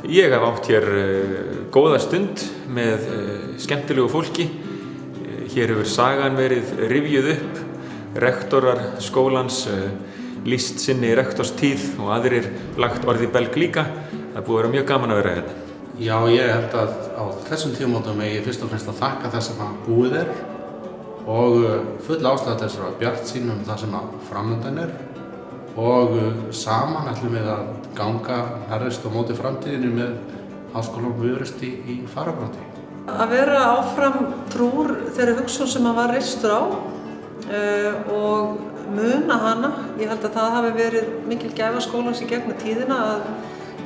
Ég hef átt hér góða stund með skemmtilegu fólki. Hér hefur sagan verið rifjuð upp, rektorar skólans lýst sinni rektorstíð og aðrir lagt orð í belg líka. Það er búið að vera mjög gaman að vera hérna. Já, ég held að á þessum tímamótum megi fyrst og fremst að þakka það sem að búið er og full ástæða þess að bjartsýn það sem að framundan er og saman ætlum við að ganga nærrist og móti framtíðinni með Háskólanum Bifröst í fararbroddi. Að vera áfram trúr þeirri hugsun sem að var reistur á og muna hana. Ég held að það hafi verið mikil gæfa skólans í gegnum tíðina að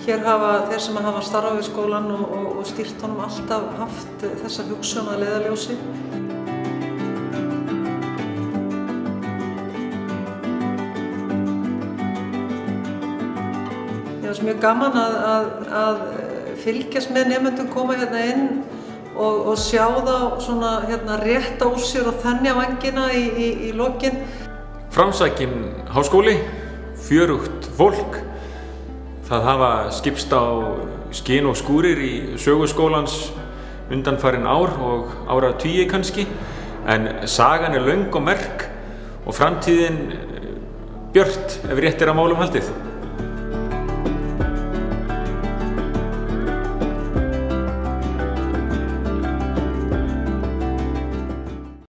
hér hafa þeir sem hafa starfað við skólan og stýrt honum alltaf haft þessa hugsun að leiðarljósi. Það er mjög gaman að fylgjast með nemendum koma hérna inn og sjá þá svona rétta úr sér og þenja vængina í lokin. Framsækinn háskóli, fjörugt fólk. Það hafa skipst á skin og skúrir í sögu skólans undanfarin ár og áratugi kannski, en sagan er löng og merk og framtíðin björt ef rétt er að málum haldið.